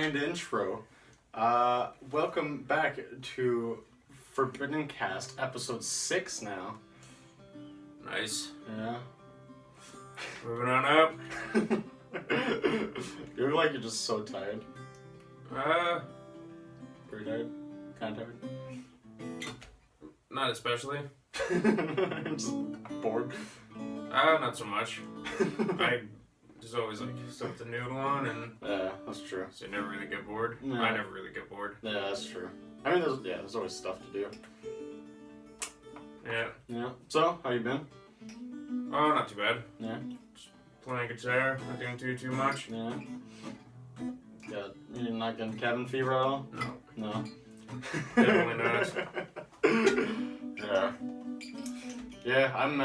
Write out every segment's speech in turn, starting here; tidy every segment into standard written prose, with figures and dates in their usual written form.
planned intro. Welcome back to ForbiddenCast, episode 6 now. Nice. Yeah. Moving on up. You look like you're just so tired. Pretty tired? Kind of tired? Not especially. Just bored? Not so much. I just always like stuff to noodle on, and Yeah, that's true. so you never really get bored. No. I never really get bored. Yeah, that's true. I mean, there's always stuff to do. Yeah. Yeah. So, how you been? Oh, not too bad. Yeah. Playing guitar, not doing too much. Yeah. Yeah. You're not getting cabin fever at all? No. No. Definitely not. Yeah. Yeah, I'm,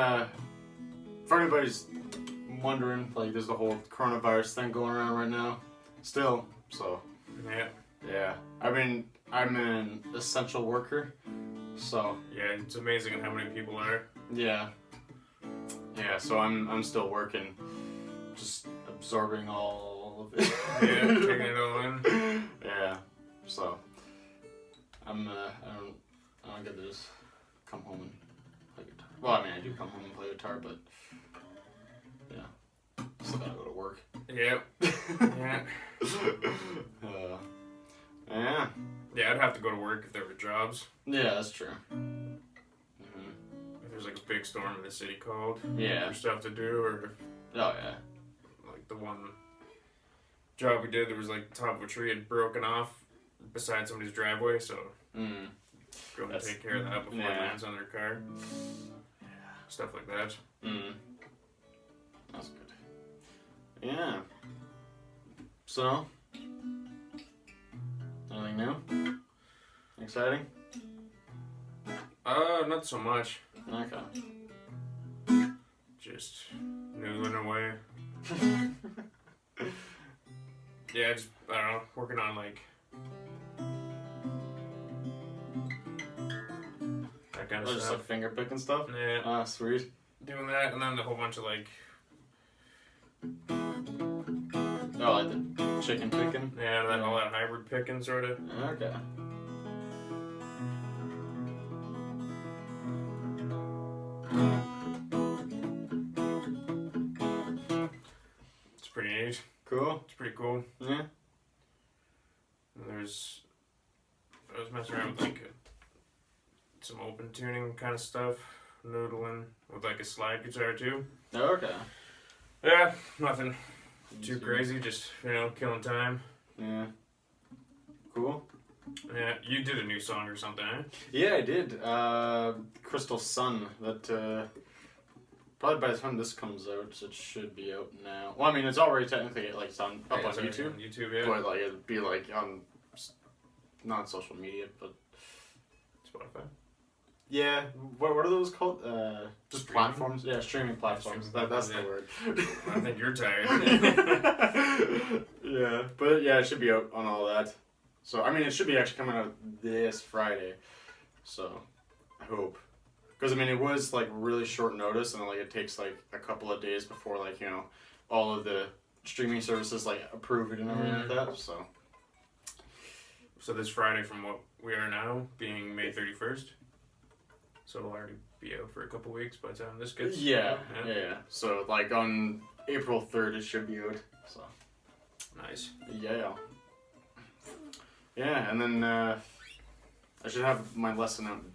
for anybody's wondering, like, there's the whole coronavirus thing going around right now. Still, so. Yeah. Yeah. I mean, I'm an essential worker, so. Yeah, it's amazing how many people are. Yeah. Yeah, so I'm still working, just absorbing all of it. Yeah, taking it all in. Yeah. So. I don't get to just come home and play guitar. Well, I mean, I do come home and play guitar, but yeah, still gotta go to work. Yep. Yeah. Yeah. Yeah, I'd have to go to work if there were jobs. Yeah, that's true. If there's like a big storm in the city called. Yeah. Or stuff to do, or Oh yeah. like the one job we did, there was like the top of a tree had broken off beside somebody's driveway, so go and take care of that before it lands on their car. Yeah. Stuff like that. That's good. Yeah. So, anything new? Exciting? Not so much. Okay. Just noodling away. Yeah, just, I don't know, working on like that kind of Just stuff. like finger picking stuff? Yeah. Ah, sweet. Doing that, and then a whole bunch of like, Oh, like the chicken picking? yeah, all that hybrid picking sort of. Okay. It's pretty neat. Cool. It's pretty cool. Yeah. And I was messing around with like some open tuning kind of stuff, noodling with like a slide guitar too. Okay. Yeah, nothing too crazy, just, killing time. Yeah. Cool. Yeah, you did a new song or something, eh? Yeah, I did. Crystal Sun. That probably by the time this comes out, it should be out now. Well, I mean, it's already technically like it's up on YouTube. On YouTube, yeah. But like it'd be like on not social media, but Spotify. yeah. What are those called? Just Streaming? platforms. Yeah, streaming platforms. Streaming That's the platforms, word. I think you're tired. Yeah, but yeah, it should be out on all that. So I mean, it should be actually coming out this Friday. So I hope, because I mean, it was like really short notice, and like it takes like a couple of days before like all of the streaming services like approve it and everything like that. So this Friday, from what we are now, being May 31st, so it'll already be out for a couple weeks by the time this gets. Yeah. So like on April 3rd, it should be out. So Nice. yeah. Yeah, and then I should have my lesson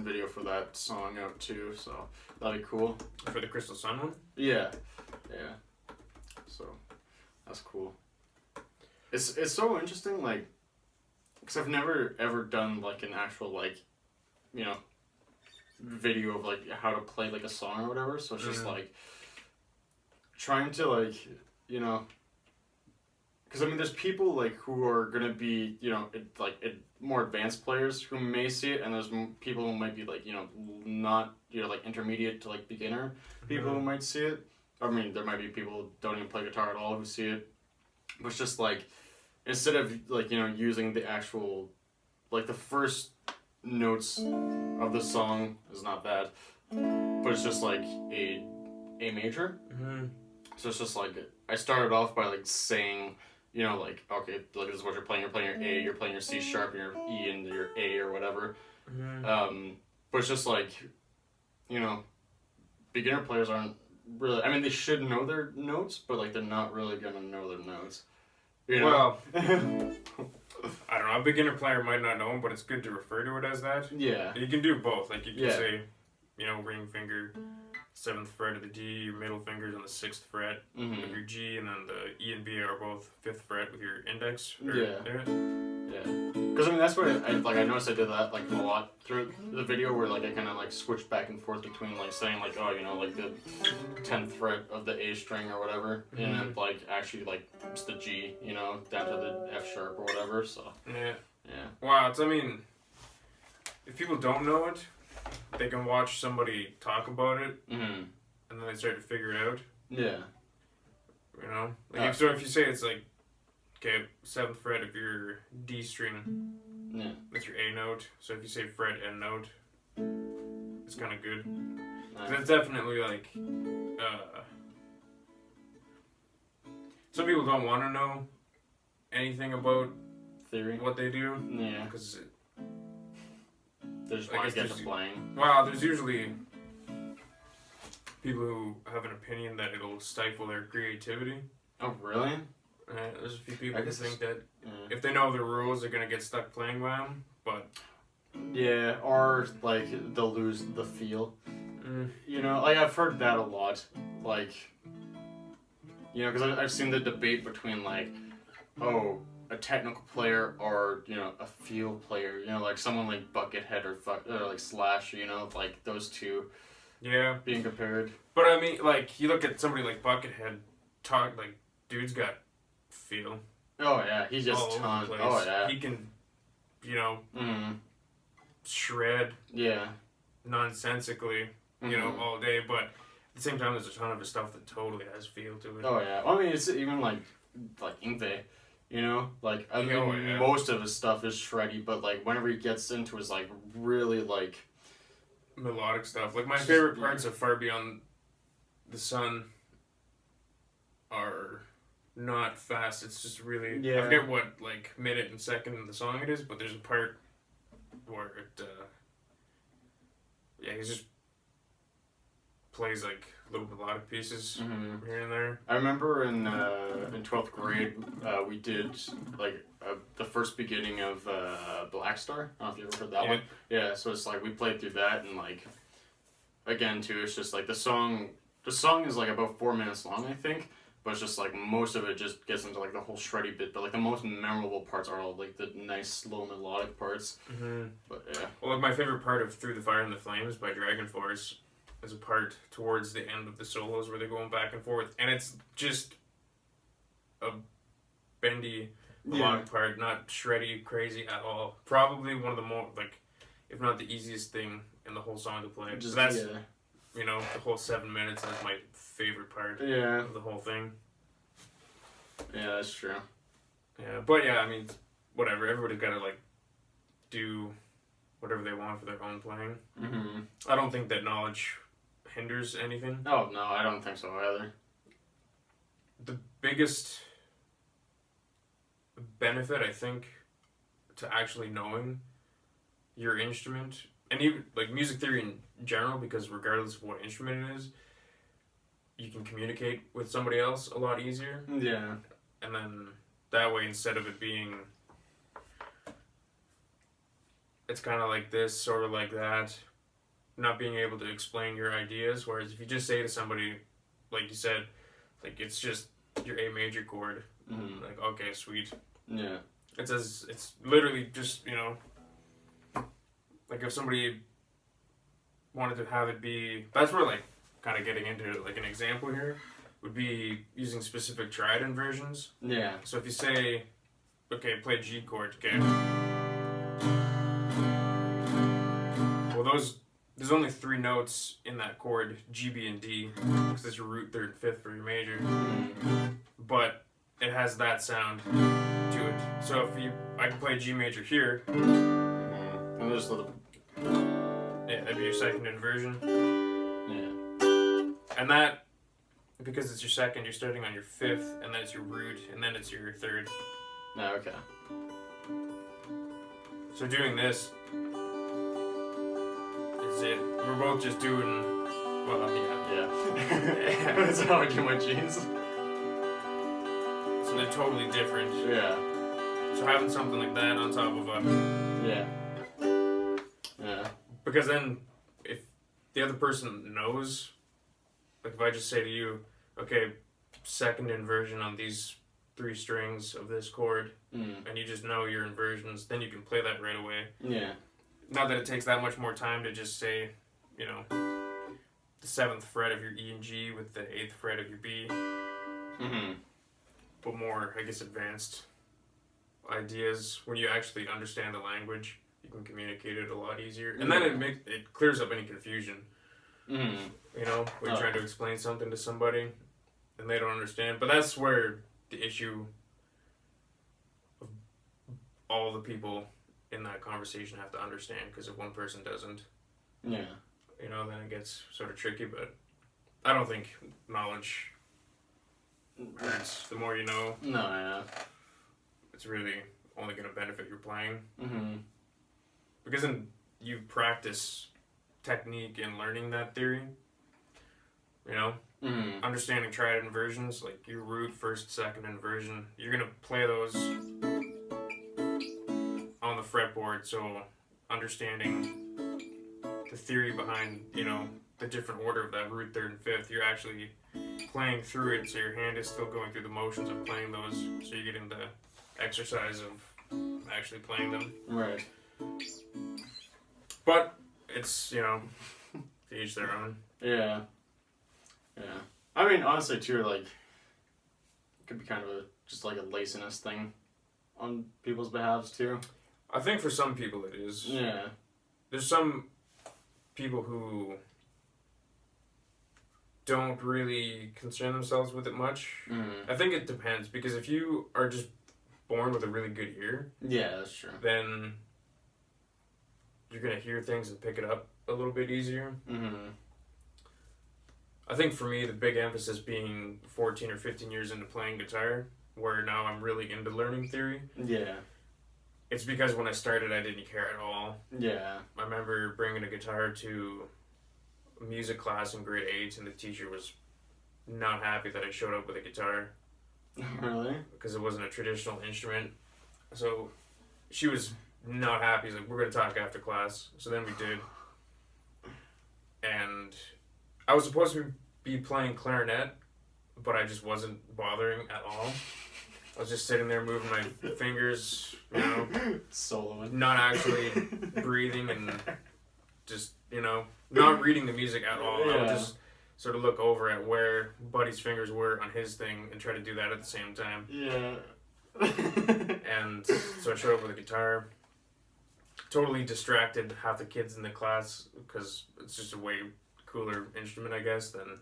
video for that song out too. So that'd be cool. For the Crystal Sun one. Yeah. So that's cool. It's so interesting, like, because I've never ever done like an actual like, video of like how to play like a song or whatever. So it's just like trying to like, because I mean, there's people like who are gonna be, more advanced players who may see it, and there's people who might be like, not, like intermediate to like beginner people who might see it. I mean, there might be people who don't even play guitar at all who see it. But it's just like, instead of like, using the actual, like the first notes of the song is not bad, but it's just like A major. So it's just like, I started off by like saying you know, like, okay, like this is what you're playing your A, you're playing your C sharp, and your E, and your A, or whatever. But it's just like, you know, beginner players aren't really, I mean, they should know their notes, but like they're not really gonna know their notes. You know? Well, I don't know, a beginner player might not know them, but it's good to refer to it as that. Yeah. You can do both, like you can say, you know, ring finger, 7th fret of the D, your middle finger's on the 6th fret of your G, and then the E and B are both 5th fret with your index. Yeah. Because I mean that's what I noticed I did that like a lot through the video where like I kind of like switched back and forth between like saying like, oh, you know, like the 10th fret of the A string or whatever, and then like actually like it's the G, you know, down to the F sharp or whatever. So yeah. Wow, I mean, if people don't know it, they can watch somebody talk about it, and then they start to figure it out. Yeah. You know, like if you say it's like, okay, 7th fret of your D string, that's your A note. So if you say fret and note, it's kind of good. That's definitely like, some people don't want to know anything about theory, what they do. Yeah. Because they just want to get to playing. Well, there's usually people who have an opinion that it'll stifle their creativity. Oh, really? There's a few people who think that if they know the rules, they're going to get stuck playing by them, but... Yeah, or, like, they'll lose the feel. You know, like, I've heard that a lot. Like, you know, because I've seen the debate between, like, oh, a technical player or, you know, a feel player. You know, like, someone like Buckethead or like, Slash, you know, like, those two being compared. But, I mean, like, you look at somebody like Buckethead, like, dude's got feel. Oh, yeah, he's just tons. Oh, yeah. He can, you know, shred nonsensically, you know, all day, but at the same time, there's a ton of his stuff that totally has feel to it. Oh, yeah. Well, I mean, it's even like Ingve, you know? Like, I mean, most of his stuff is shreddy, but, like, whenever he gets into his, like, really, like... melodic stuff. Like, my favorite parts of Far Beyond the Sun are not fast. It's just really... I forget what, like, minute and second in the song it is, but there's a part where it, he just plays, like, little melodic pieces here and there. I remember in 12th grade, we did, like, the first beginning of Black Star. I don't know if you ever heard that one. Yeah, so it's like, we played through that, and, like, again, too, it's just, like, the song is, like, about 4 minutes long, I think. But it's just, like, most of it just gets into, like, the whole shreddy bit. But, like, the most memorable parts are all, like, the nice, slow, melodic parts. But, yeah. Well, like, my favorite part of Through the Fire and the Flames by Dragon Force is a part towards the end of the solos where they're going back and forth. And it's just a bendy, melodic part, not shreddy, crazy at all. Probably one of the more, like, if not the easiest thing in the whole song to play. Just, that's, you know, the whole 7 minutes, that's my favorite part of the whole thing. Yeah, that's true. Yeah, but yeah, I mean, whatever. Everybody's got to, like, do whatever they want for their own playing. I don't think that knowledge hinders anything. Oh, no, I don't think so either. The biggest benefit, I think, to actually knowing your instrument, and even, like, music theory in general, because regardless of what instrument it is, you can communicate with somebody else a lot easier. Yeah. And then that way, instead of it being, it's kind of like this, sort of like that, not being able to explain your ideas. Whereas if you just say to somebody, like you said, like, it's just your A major chord, like, okay, sweet. Yeah. It's literally just, you know, like if somebody wanted to have it be, that's where, like, kind of getting into, like, an example here would be using specific triad inversions. Yeah. So if you say, okay, play G chord, okay. Well, there's only 3 notes in that chord, G, B, and D, because it's your root, 3rd, 5th for your major. But it has that sound to it. So I can play G major here. And there's a little... Yeah, that'd be your second inversion. Yeah. And that because it's your second, you're starting on your fifth, and then it's your root, and then it's your third. No, okay. So doing this is it. We're both just doing, well, yeah. Yeah. That's how I do my jeans. So they're totally different. Yeah. So having something like that on top of a... Yeah. Yeah. Because then, if the other person knows, like if I just say to you, okay, second inversion on these 3 strings of this chord, and you just know your inversions, then you can play that right away. Yeah. Not that it takes that much more time to just say, you know, the 7th fret of your E and G with the 8th fret of your B. But more, I guess, advanced ideas. When you actually understand the language, you can communicate it a lot easier. And then it clears up any confusion. You know, when you're trying to explain something to somebody and they don't understand. But that's where the issue of all the people in that conversation have to understand, because if one person doesn't, yeah, you know, then it gets sort of tricky. But I don't think knowledge hurts. The more you know, no, yeah, it's really only going to benefit your playing. Because then you practice technique and learning that theory, you know, understanding triad inversions, like your root, first, second inversion, you're going to play those on the fretboard. So understanding the theory behind, you know, the different order of that root, third, and fifth, you're actually playing through it, so your hand is still going through the motions of playing those, so you get into exercise of actually playing them. Right. But it's, you know, to each their own. Yeah. Yeah. I mean, honestly, too, like, it could be kind of just like a laziness thing on people's behalves, too. I think for some people it is. Yeah. There's some people who don't really concern themselves with it much. I think it depends, because if you are just born with a really good ear, yeah, that's true, then you're going to hear things and pick it up a little bit easier. I think for me, the big emphasis being 14 or 15 years into playing guitar, where now I'm really into learning theory. Yeah. It's because when I started, I didn't care at all. Yeah. I remember bringing a guitar to a music class in grade 8, and the teacher was not happy that I showed up with a guitar. Really? Because it wasn't a traditional instrument. So she was not happy. She's like, we're going to talk after class. So then we did. And I was supposed to be playing clarinet, but I just wasn't bothering at all. I was just sitting there moving my fingers, you know, soloing, not actually breathing, and just, you know, not reading the music at all. Yeah. I would just sort of look over at where Buddy's fingers were on his thing and try to do that at the same time. Yeah. And so I showed up with a guitar, totally distracted half the kids in the class, because it's just a way cooler instrument, I guess, than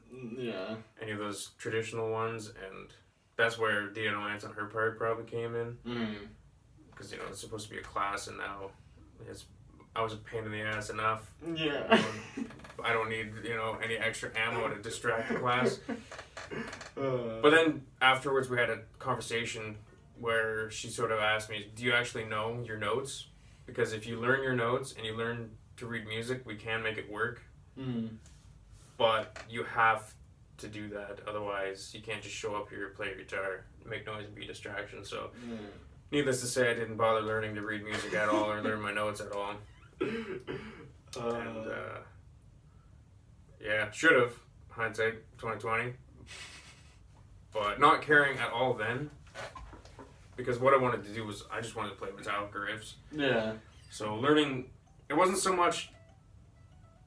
any of those traditional ones. And that's where the annoyance on her part probably came in, because, you know, it's supposed to be a class, and now I was a pain in the ass enough. Yeah. I don't need, you know, any extra ammo to distract the class. But then afterwards we had a conversation where she sort of asked me, do you actually know your notes? Because if you learn your notes and you learn to read music, we can make it work. But you have to do that, otherwise you can't just show up here, play your guitar, make noise, and be a distraction. So needless to say, I didn't bother learning to read music at all or learn my notes at all. And yeah, should have, hindsight 2020, but not caring at all then, because what I wanted to do was I just wanted to play Metallica riffs. Yeah. So learning, it wasn't so much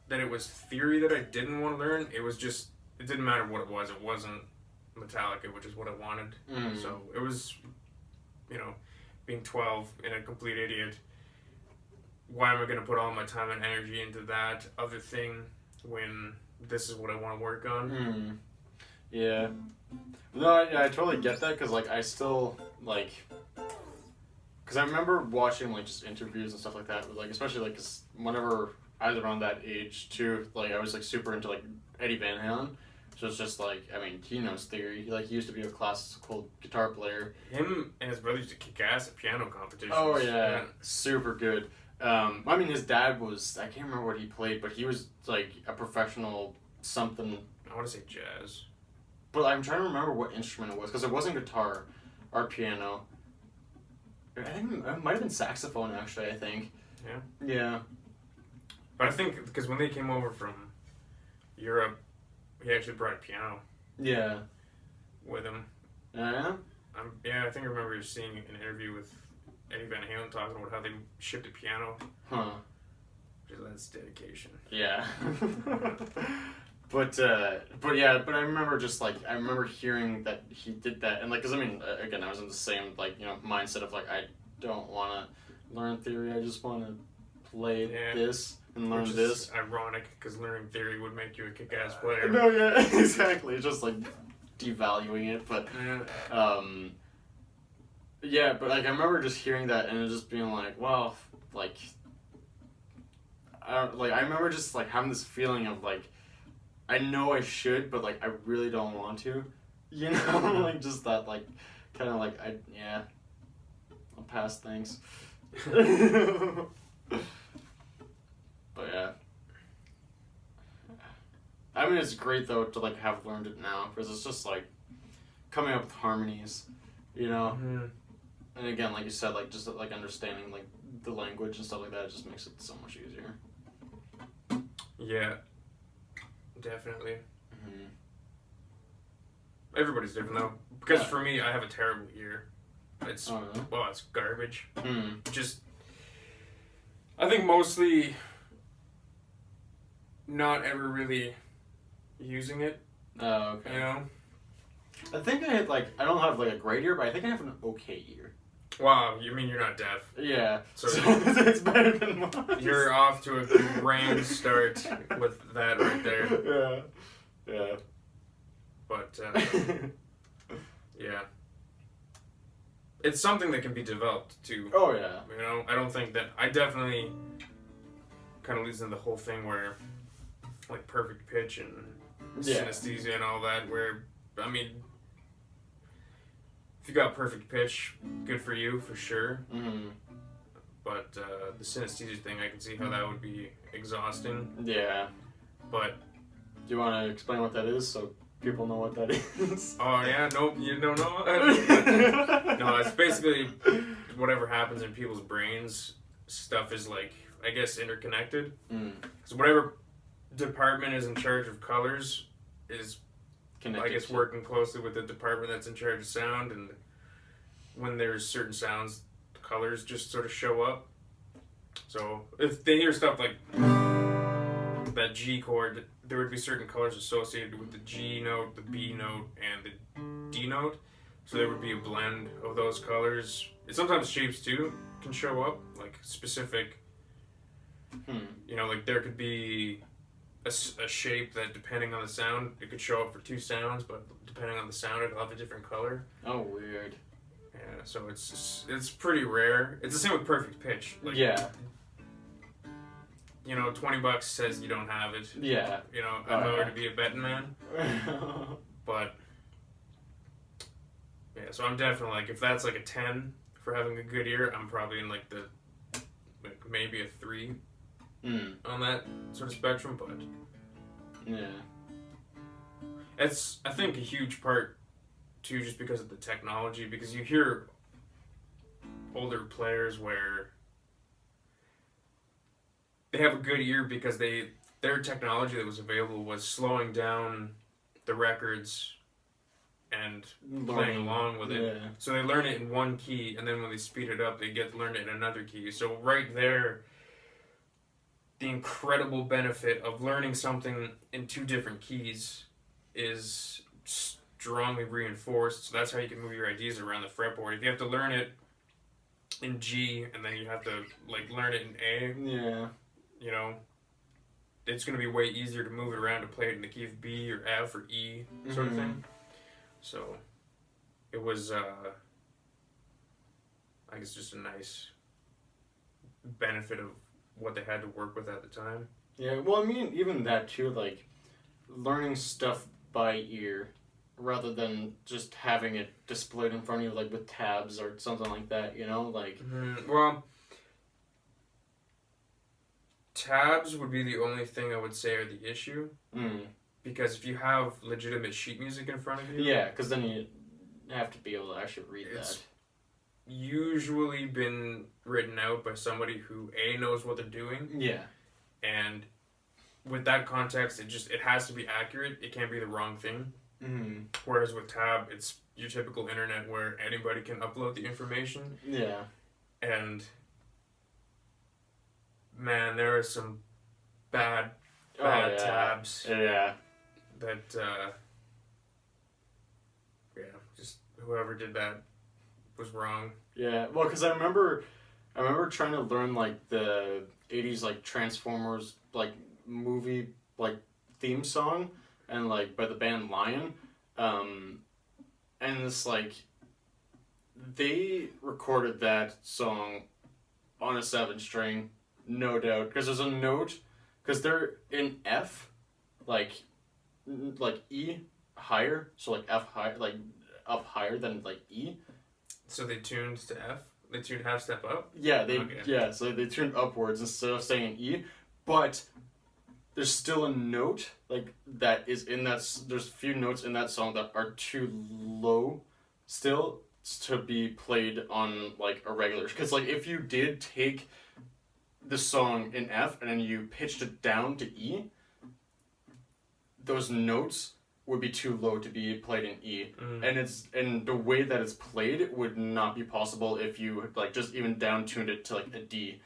that it was theory that I didn't want to learn. It was just, it didn't matter what it was. It wasn't Metallica, which is what I wanted. So it was, you know, being 12 and a complete idiot. Why am I going to put all my time and energy into that other thing when this is what I want to work on? Yeah. No, I totally get that, because, like, I still, like, because I remember watching, like, just interviews and stuff like that, like, especially, like, because whenever I was around that age, too, like, I was, like, super into, like, Eddie Van Halen, So it's just like, I mean, he knows theory. He used to be a classical guitar player. Him and his brother used to kick ass at piano competitions. Oh yeah, super good. I mean, his dad was, I can't remember what he played, but he was like a professional something. I want to say jazz. But I'm trying to remember what instrument it was, because it wasn't guitar or piano. I think it might have been saxophone, actually, I think. Yeah? Yeah. But I think, because when they came over from Europe, he actually brought a piano Yeah. with him. Yeah? Yeah, I think I remember seeing an interview with Eddie Van Halen talking about how they shipped a piano. Huh. That's dedication. Yeah. But I remember I remember hearing that he did that, and like, cause I mean, again, I was in the same mindset of like, I don't want to learn theory, I just want to play this and learn this. Ironic, because learning theory would make you a kick-ass player. No, yeah, exactly. It's just like devaluing it, but yeah, but like I remember just hearing that and it just being like, well, like I remember just like having this feeling of like, I know I should, but like I really don't want to, you know, like just that like kind of like I'll pass things. But yeah, I mean it's great though to like have learned it now, because it's just like coming up with harmonies, you know. Mm-hmm. And again, like you said, like just like understanding like the language and stuff like that, it just makes it so much easier. Yeah, definitely. Mm-hmm. Everybody's different though, because for me, I have a terrible ear. It's it's garbage. Just, I think mostly not ever really using it. Oh, okay. You know? I think I don't have like a great ear, but I think I have an okay ear. Wow, you mean you're not deaf? Yeah. So it's better than mine. You're off to a grand start with that right there. Yeah. Yeah. But, yeah. It's something that can be developed, too. Oh, yeah. You know, I don't think that... I definitely kind of leads into the whole thing where, like, perfect pitch and synesthesia and all that, where, I mean... If you got perfect pitch, good for you, for sure. Mm-hmm. But the synesthesia thing, I can see how that would be exhausting. Yeah. But... Do you want to explain what that is so people know what that is? Oh, yeah? Nope, you don't know? No, it's basically whatever happens in people's brains, stuff is, like, I guess, interconnected. So whatever department is in charge of colors is... Connected, I guess, working closely with the department that's in charge of sound, and when there's certain sounds, the colors just sort of show up. So if they hear stuff like that G chord, there would be certain colors associated with the G note, the B note, and the D note. So there would be a blend of those colors. And sometimes shapes too can show up, like specific. You know, like there could be a shape that, depending on the sound, it could show up for two sounds, but depending on the sound, it'll have a different color. Oh, weird. Yeah, so it's pretty rare. It's the same with perfect pitch. Like, yeah. You know, $20 says you don't have it. Yeah. You know, I'm nowhere to be a betting man. But yeah, so I'm definitely like, if that's like a 10 for having a good ear, I'm probably in like maybe a 3. On that sort of spectrum, but yeah, it's, I think, a huge part too, just because of the technology. Because you hear older players where they have a good ear because their technology that was available was slowing down the records and playing along with it. Yeah. So they learn it in one key, and then when they speed it up, they get to learn it in another key. So right there, the incredible benefit of learning something in 2 different keys is strongly reinforced. So that's how you can move your ideas around the fretboard. If you have to learn it in G and then you have to like learn it in A, you know, it's going to be way easier to move it around to play it in the key of B or F or E sort of thing. So it was, I guess, just a nice benefit of what they had to work with at the time. Yeah, well, I mean, even that too, like, learning stuff by ear rather than just having it displayed in front of you, like with tabs or something like that, you know? Like, Well, tabs would be the only thing I would say are the issue. Because if you have legitimate sheet music in front of you... Yeah, because then you have to be able to actually read it's that. usually been written out by somebody who, A, knows what they're doing. Yeah. And with that context, it has to be accurate. It can't be the wrong thing. Whereas with tab, it's your typical internet where anybody can upload the information. Yeah. And, man, there are some bad tabs. Yeah. That, just whoever did that was wrong. Yeah, well, because I remember trying to learn, like, the 80s, like, Transformers, like, movie, like, theme song, and, like, by the band Lion, and it's, like, they recorded that song on a 7-string, no doubt, because there's a note, because they're in F, like E higher, so like F higher, like up higher than like E. So they tuned to F? They tuned half step up? Yeah, so they tuned upwards instead of saying E, but there's still a note like that is in that. There's a few notes in that song that are too low, still to be played on like a regular. Because like if you did take the song in F and then you pitched it down to E, those notes would be too low to be played in E, and the way that it's played would not be possible if you like just even down tuned it to like a D,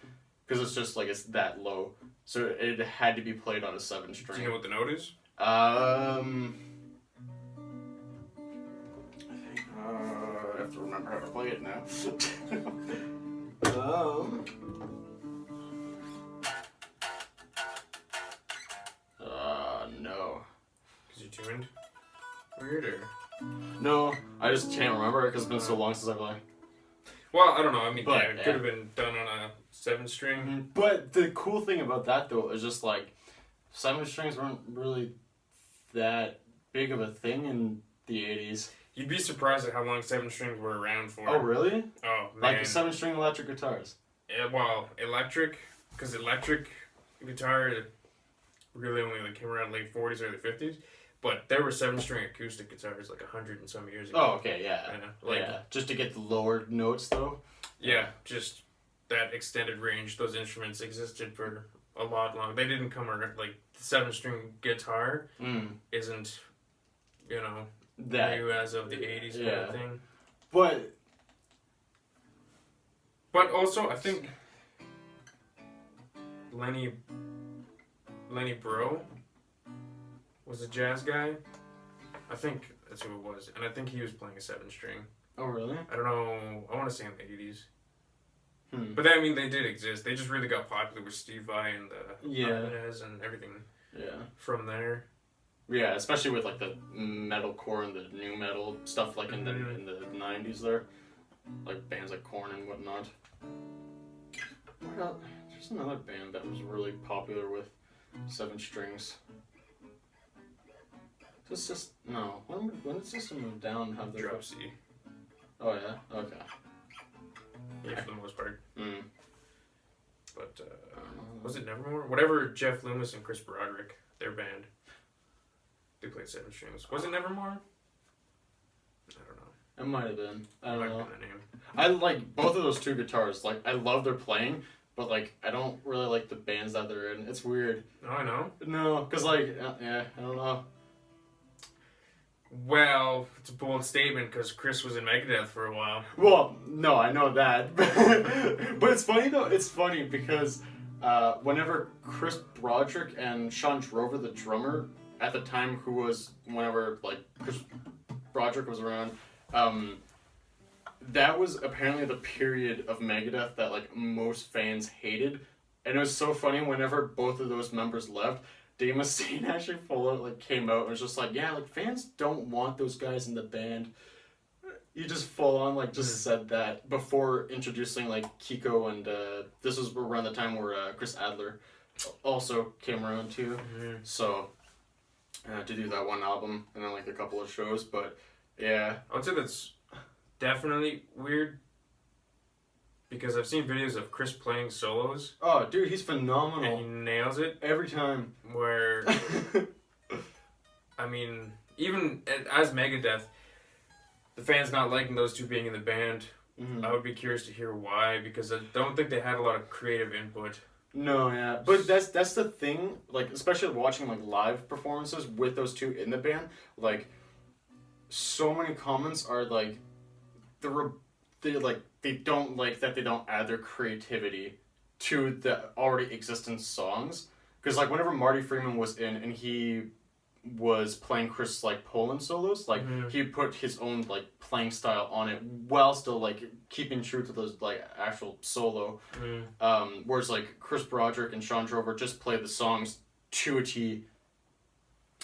because it's just like it's that low. So it had to be played on a 7-string. Do you know what the note is? I have to remember how to play it now. No. Because you tuned? Weird, or? No, I just can't remember it because it's been so long since I played. Well, I don't know. I mean, But, it could have been done on a 7-string. But the cool thing about that, though, is just like 7-strings weren't really that big of a thing in the 80s. You'd be surprised at how long 7-strings were around for. Oh, really? Oh, man. Like the 7-string electric guitars. Yeah, well, electric, because electric guitar really only like came around late 40s, early 50s. But there were 7-string acoustic guitars like 100 and some years ago. Oh, okay, yeah. Just to get the lower notes, though. Yeah, just that extended range. Those instruments existed for a lot longer. They didn't come around, like, the 7-string guitar isn't, new as of the 80s kind of thing. But also, I think Lenny Breau was a jazz guy. I think that's who it was. And I think he was playing a 7-string. Oh, really? I don't know. I want to say in the 80s. But I mean, they did exist. They just really got popular with Steve Vai and the Ibanez and everything from there. Yeah, especially with like the metalcore and the new metal stuff like in the 90s there. Like bands like Korn and whatnot. There's another band that was really popular with 7-strings. When did System of a Down have their... Drop C. Oh, yeah? Okay. Yeah, for the most part. But, know. was it Nevermore? Whatever Jeff Loomis and Chris Broderick, their band, they played 7-strings. Was it Nevermore? I don't know. It might have been. I don't know. The name. I like both of those two guitars. Like, I love their playing, but, like, I don't really like the bands that they're in. It's weird. Oh, I know. No, because, like, I don't know. Well, it's a bold statement because Chris was in Megadeth for a while. Well, no, I know that. But it's funny, though. It's funny because whenever Chris Broderick and Sean Drover, the drummer, at the time, whenever, like, Chris Broderick was around, that was apparently the period of Megadeth that, like, most fans hated. And it was so funny whenever both of those members left, Dave Mustaine actually came out and was just like, yeah, like, fans don't want those guys in the band. He just said that before introducing, like, Kiko, and this was around the time where Chris Adler also came around too. So, to do that one album and then like a couple of shows. But yeah, I would say that's definitely weird because I've seen videos of Chris playing solos oh dude, he's and he phenomenal nails it. every time. Where I mean, even as Megadeth, the fans not liking those two being in the band, I would be curious to hear why, because I don't think they had a lot of creative input. No, yeah, but that's the thing. Like, especially watching like live performances with those two in the band, like, so many comments are like, they don't like that they don't add their creativity to the already existing songs. Because like whenever Marty Freeman was in and he was playing Chris like Poland solos, like he put his own like playing style on it while still like keeping true to those like actual solo. Whereas like Chris Broderick and Sean Drover just play the songs to a T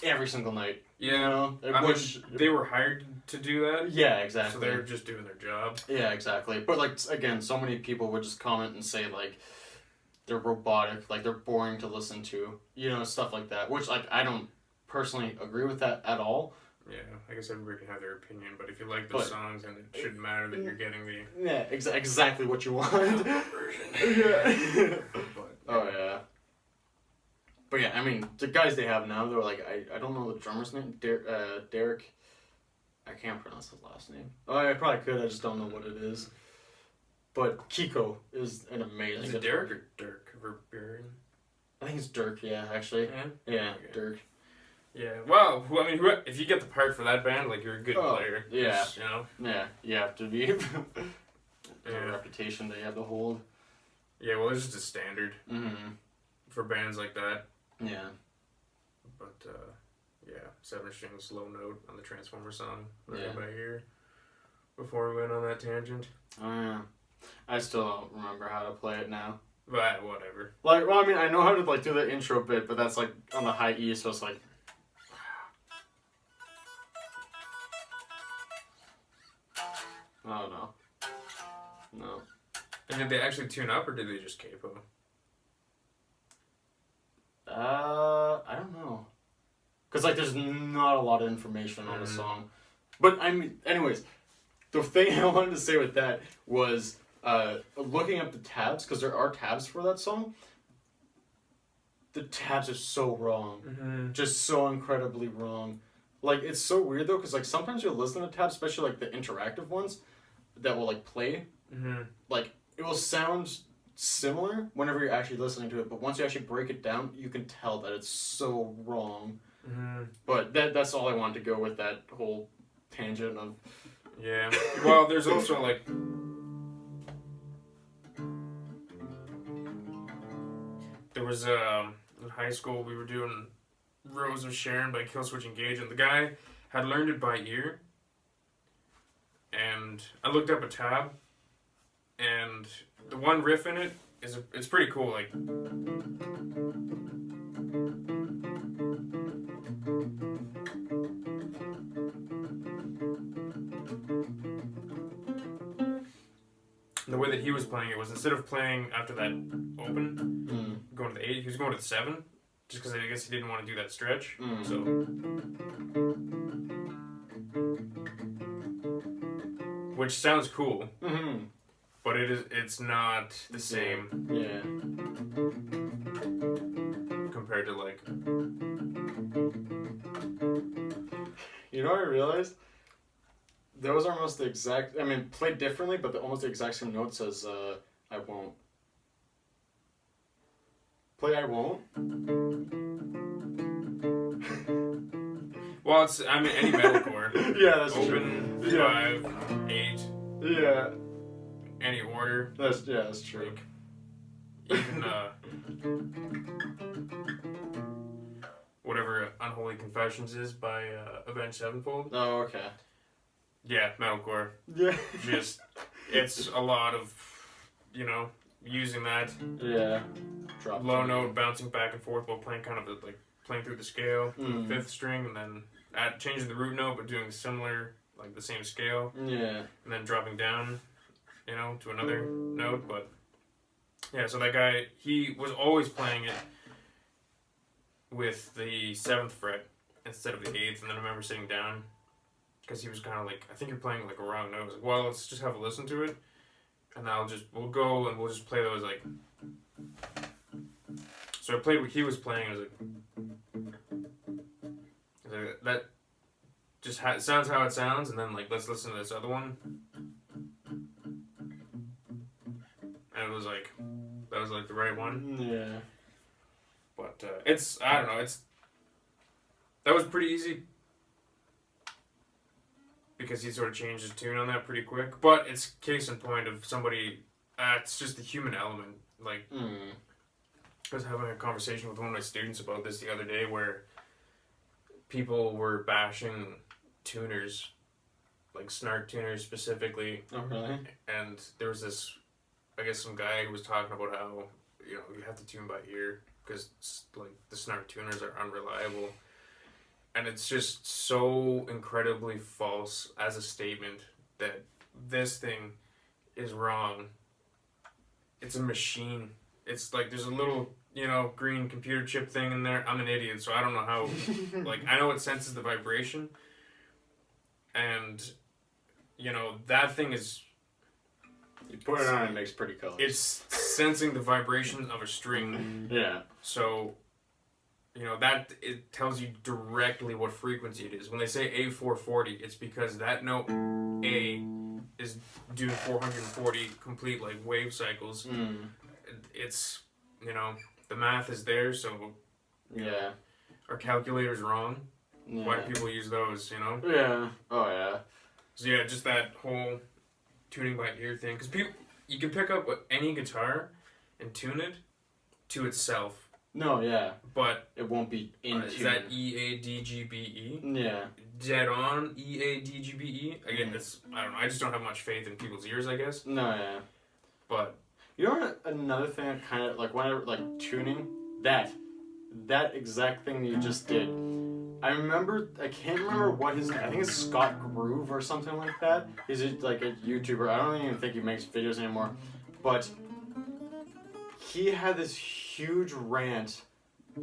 every single night. Yeah, You know? they were hired to do that, Yeah, exactly. so they're just doing their job. Yeah, exactly. But like again, so many people would just comment and say like they're robotic, like they're boring to listen to, you know, stuff like that. Which like I don't personally agree with that at all. Yeah, I guess everybody can have their opinion, but if you like the songs, then it shouldn't matter that you're getting the Yeah, exactly what you want. version. Yeah. But, Oh yeah. But yeah, I mean the guys they have now, they're like I don't know the drummer's name, Derek. I can't pronounce his last name. Oh, I probably could. I just don't know what it is. But Kiko is an amazing. is it Derek or Dirk Verberian? I think it's Dirk. Yeah, actually. Yeah, Okay. Dirk. Yeah, well, I mean, if you get the part for that band, like, you're a good player. Yeah. You know? Yeah, you have to be. There's a Yeah. reputation that you have to hold. Yeah, well, there's just a standard Mm-hmm. for bands like that. Yeah. But, yeah, 7 strings, low note on the Transformer song. Yeah. Everybody here. Before we went on that tangent. Oh yeah. I still don't remember how to play it now. But, whatever. Like, well, I mean, I know how to like do the intro bit, but that's like on the high E, so it's like. Oh no. No. And did they actually tune up, or did they just capo? I don't know. Cause like there's not a lot of information on the Mhm. song, but I mean, anyways, the thing I wanted to say with that was looking up the tabs, because there are tabs for that song. The tabs are so wrong, Mm-hmm. just so incredibly wrong. Like it's so weird though, because like sometimes you'll listen to tabs, especially like the interactive ones that will like play. Mm-hmm. Like it will sound similar whenever you're actually listening to it, but once you actually break it down, you can tell that it's so wrong. Mm-hmm. But that's all I wanted to go with that whole tangent of. Yeah. Well, there's also, like... There was, in high school, we were doing Rose of Sharon by Killswitch Engage, and the guy had learned it by ear. And I looked up a tab, and the one riff in it it's pretty cool. Like, the way that he was playing it was, instead of playing after that open, going to the 8, he was going to the 7, just because I guess he didn't want to do that stretch. So, which sounds cool, Mm-hmm. but it's not the same Yeah. compared to, like... You know what I realized? Those are almost the exact. I mean, played differently, but almost the exact same notes as "I Won't." Play "I Won't." Well, it's, I mean, any metalcore. Yeah, that's Open, true. Yeah. 5, 8, Yeah, any order. that's true. Like, even, whatever Unholy Confessions is by Avenged Sevenfold. Oh, okay. Yeah, metalcore. Yeah. Just, it's a lot of, you know, using that Yeah. Drop low note, bouncing back and forth while playing kind of like playing through the scale, the 5th string, and then changing the root note but doing similar, like the same scale, Yeah. and then dropping down, you know, to another note. But yeah, so that guy, he was always playing it with the 7th fret, instead of the 8th, and then I remember sitting down because he was kind of like, I think you're playing like a wrong note. I was like, well, let's just have a listen to it, and we'll go and we'll just play those like. So I played what he was playing. I was like that just sounds how it sounds, and then like let's listen to this other one, and it was like that was like the right one. Yeah. But I don't know, that was pretty easy because he sort of changed his tune on that pretty quick. But it's case in point of somebody. It's just the human element. Like I was having a conversation with one of my students about this the other day, where people were bashing tuners, like snark tuners specifically. Oh, really? And there was this, I guess, some guy who was talking about how you have to tune by ear because like the snark tuners are unreliable, and it's just so incredibly false as a statement that this thing is wrong. It's a machine. It's like there's a little green computer chip thing in there. I'm an idiot, so I don't know how. Like, I know it senses the vibration, and that thing is. You put it on, it makes pretty colors. It's sensing the vibration of a string. Yeah. So, that it tells you directly what frequency it is. When they say A440, it's because that note A is doing 440 complete like wave cycles. It's the math is there, so yeah. Our calculator's wrong. Yeah. Why do people use those? Yeah. Oh yeah. So yeah, just that whole tuning by ear thing, because you can pick up any guitar and tune it to itself. No, yeah. But it won't be in tune. Is that EADGBE? Yeah. Dead on EADGBE. Again, I don't know. I just don't have much faith in people's ears, I guess. No, yeah. But another thing that kind of like whenever like tuning that exact thing that you just did. I can't remember what his name. I think it's Scott Groove or something like that. He's like a YouTuber. I don't even think he makes videos anymore. But he had this huge rant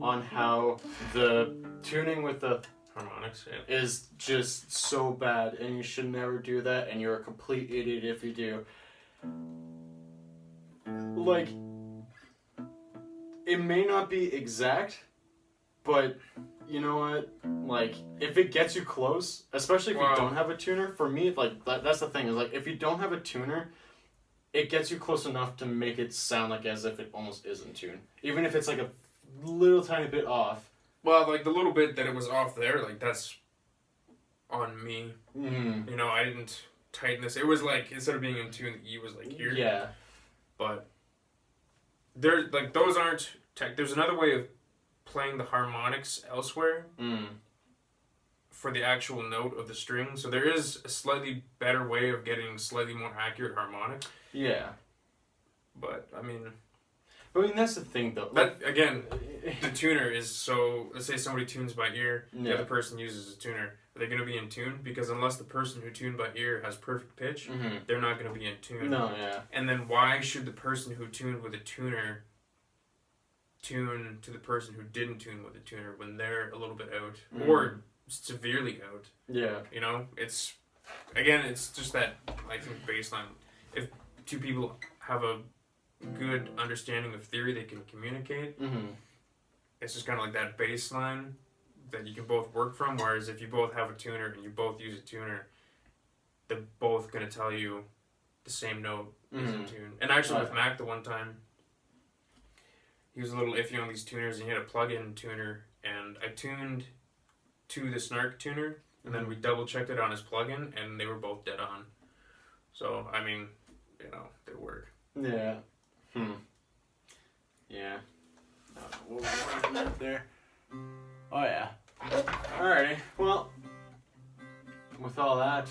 on how the tuning with the harmonics is just so bad, and you should never do that, and you're a complete idiot if you do. Like, it may not be exact, but you know what? Like, if it gets you close, especially if you don't have a tuner, for me, like, that's the thing, is like, if you don't have a tuner, it gets you close enough to make it sound like as if it almost is in tune. Even if it's like a little tiny bit off. Well, like the little bit that it was off there, like that's on me. Mm. I didn't tighten this. It was like, instead of being in tune, the E was like here. Yeah. But there's like, those aren't there's another way of playing the harmonics elsewhere for the actual note of the string. So there is a slightly better way of getting slightly more accurate harmonics. Yeah. But I mean that's the thing though. That again, the tuner is so. Let's say somebody tunes by ear, yeah. The other person uses a tuner. Are they going to be in tune? Because unless the person who tuned by ear has perfect pitch, they're not going to be in tune. No, yeah. And then why should the person who tuned with a tuner tune to the person who didn't tune with a tuner when they're a little bit out or severely out? Yeah. It's again, it's just that I think baseline. If two people have a good understanding of theory, they can communicate. It's just kind of like that baseline that you can both work from. Whereas if you both have a tuner and you both use a tuner, they're both going to tell you the same note is in tune. And actually with Mac the one time, he was a little iffy on these tuners, and he had a plug-in tuner, and I tuned to the Snark tuner, and then we double-checked it on his plug-in, and they were both dead on. So, I mean, they work. Yeah. Yeah. What was that there? Oh, yeah. Alrighty. Well, with all that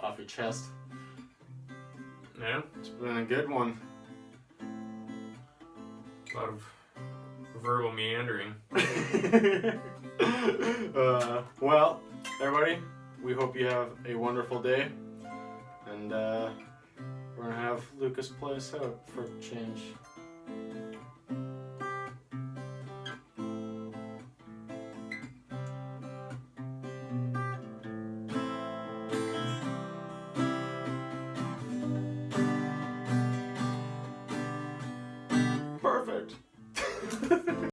off your chest. Yeah. It's been a good one. A lot of verbal meandering. Well, everybody, we hope you have a wonderful day. And we're going to have Lucas play us out for a change.